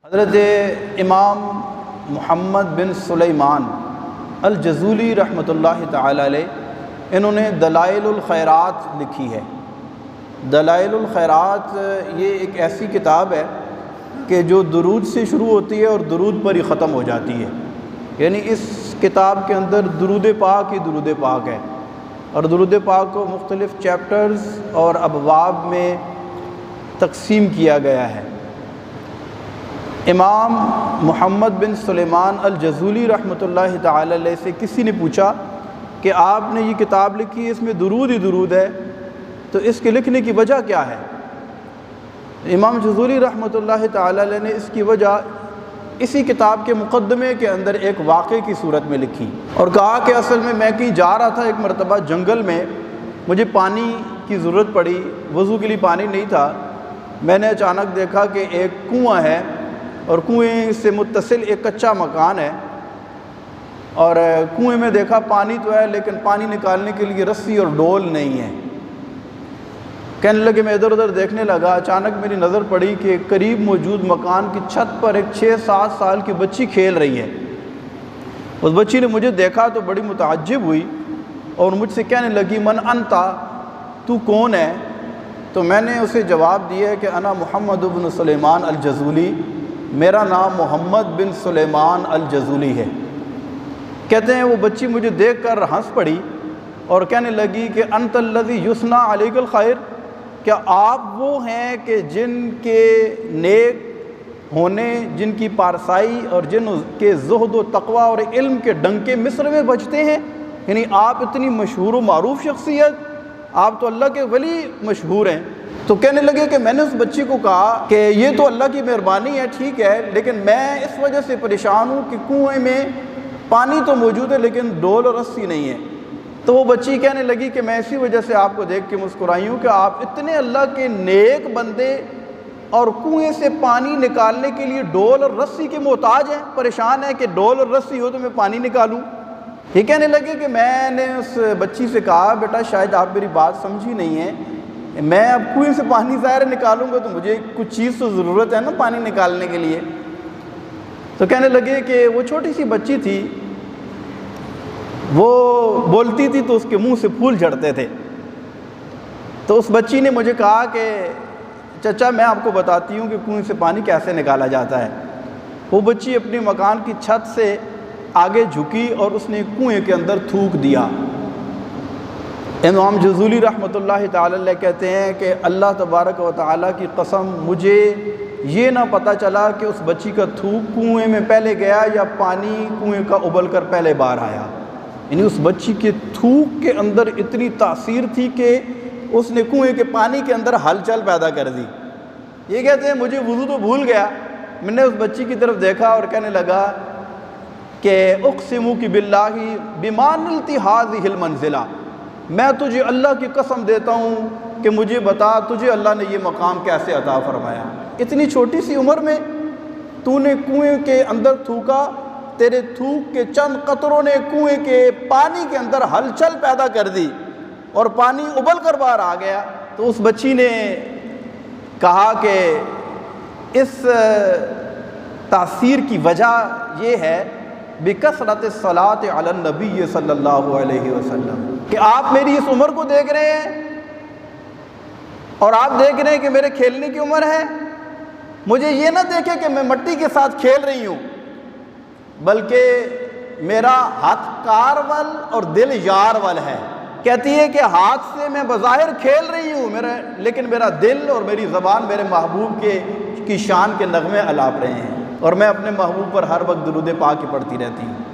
हज़रत इमाम मुहम्मद बिन सुलेमान अल जज़ूली रहमतुल्लाहि तआला अलैह इन्होंने दलाइलुल खैरात लिखी है। दलाइलुल खैरात ये एक ऐसी किताब है कि जो दुरूद से शुरू होती है और दुरूद पर ही ख़त्म हो जाती है। यानी इस किताब के अंदर दुरूद पाक ही दुरूद पाक है और दुरूद पाक को मुख्तलिफ़ चैप्टर्स और अबवाब में तकसीम किया गया है। इमाम मुहम्मद बिन सुलेमान अल जज़ूली रहमतुल्लाहि तआला अलैह से किसी ने पूछा कि आपने ये किताब लिखी है, इसमें दुरूद ही दुरूद है, तो इसके लिखने की वजह क्या है? इमाम जज़ूली रहमतुल्लाहि तआला अलैह ने इसकी वजह इसी किताब के मुक़द्दमे के अंदर एक वाक़े की सूरत में लिखी और कहा कि असल में मैं कहीं जा रहा था, एक मरतबा जंगल में मुझे पानी की ज़रूरत पड़ी, वज़ू के लिए पानी नहीं था। मैंने अचानक देखा कि एक कुआँ है और कुएं से मुत्तसिल एक कच्चा मकान है और कुएं में देखा पानी तो है लेकिन पानी निकालने के लिए रस्सी और डोल नहीं है। कहने लगे, मैं इधर उधर देखने लगा, अचानक मेरी नज़र पड़ी कि करीब मौजूद मकान की छत पर एक 6-7 साल की बच्ची खेल रही है। उस बच्ची ने मुझे देखा तो बड़ी मुताज्जिब हुई और मुझसे कहने लगी, मन अंता, तू कौन है? तो मैंने उसे जवाब दिया कि अना मुहम्मद बिन सुलेमान अल जज़ूली, मेरा नाम मोहम्मद बिन सुलेमान अल जज़ूली है। कहते हैं वो बच्ची मुझे देखकर हंस पड़ी और कहने लगी कि अंतल्लज़ी युस्ना अलैकल खैर, क्या आप वो हैं कि जिनके नेक होने, जिनकी पारसाई और जिनके ज़ुहद व तक़वा और इल्म के डंके मिस्र में बजते हैं? यानी आप इतनी मशहूर व मारूफ शख्सियत, आप तो अल्लाह के वली मशहूर हैं। तो कहने लगे कि मैंने उस बच्ची को कहा कि ये तो अल्लाह की मेहरबानी है, ठीक है, लेकिन मैं इस वजह से परेशान हूँ कि कुएं में पानी तो मौजूद है लेकिन डोल और रस्सी नहीं है। तो वो बच्ची कहने लगी कि मैं इसी वजह से आपको देख के मुस्कुराई हूँ कि आप इतने अल्लाह के नेक बंदे और कुएं से पानी निकालने के लिए डोल और रस्सी के मोहताज हैं, परेशान है कि डोल और रस्सी हो तो मैं पानी निकालूँ। ये कहने लगे कि मैंने उस बच्ची से कहा, बेटा शायद आप मेरी बात समझी नहीं है, मैं अब कुएं से पानी ज़ाहिर निकालूंगा तो मुझे कुछ चीज़ तो ज़रूरत है ना पानी निकालने के लिए। तो कहने लगे कि वो छोटी सी बच्ची थी, वो बोलती थी तो उसके मुंह से फूल झड़ते थे। तो उस बच्ची ने मुझे कहा कि चचा मैं आपको बताती हूँ कि कुएं से पानी कैसे निकाला जाता है। वो बच्ची अपने मकान की छत से आगे झुकी और उसने कुएं के अंदर थूक दिया। इमाम जज़ूली रहमतुल्लाहि तआला अलैह कहते हैं कि अल्लाह तबारक व तआला की कसम, मुझे ये ना पता चला कि उस बच्ची का थूक कुएं में पहले गया या पानी कुएं का उबल कर पहले बाहर आया। यानी उस बच्ची के थूक के अंदर इतनी तासीर थी कि उसने कुएं के पानी के अंदर हलचल पैदा कर दी। ये कहते हैं मुझे वुज़ू तो भूल गया, मैंने उस बच्ची की तरफ देखा और कहने लगा कि उक़सिमु कि बिल्लाहि बिमा नल्ति हाज़िहिल मंज़िला, मैं तुझे अल्लाह की कसम देता हूँ कि मुझे बता तुझे अल्लाह ने ये मकाम कैसे अता फरमाया। इतनी छोटी सी उम्र में तूने कुएं के अंदर थूका, तेरे थूक के चंद कतरों ने कुएं के पानी के अंदर हलचल पैदा कर दी और पानी उबल कर बाहर आ गया। तो उस बच्ची ने कहा कि इस तासीर की वजह ये है बिकसरत सलात अलन नबी सल्लल्लाहु अलैहि वसल्लम, कि आप मेरी इस उम्र को देख रहे हैं और आप देख रहे हैं कि मेरे खेलने की उम्र है। मुझे ये ना देखे कि मैं मट्टी के साथ खेल रही हूँ, बल्कि मेरा हाथ कारवल और दिल यारवल है। कहती है कि हाथ से मैं बज़ाहिर खेल रही हूँ मेरा, लेकिन मेरा दिल और मेरी ज़बान मेरे महबूब की शान के नगमे अलाप रहे हैं और मैं अपने महबूब पर हर वक्त दुरूद पाक ही पढ़ती रहती हूँ।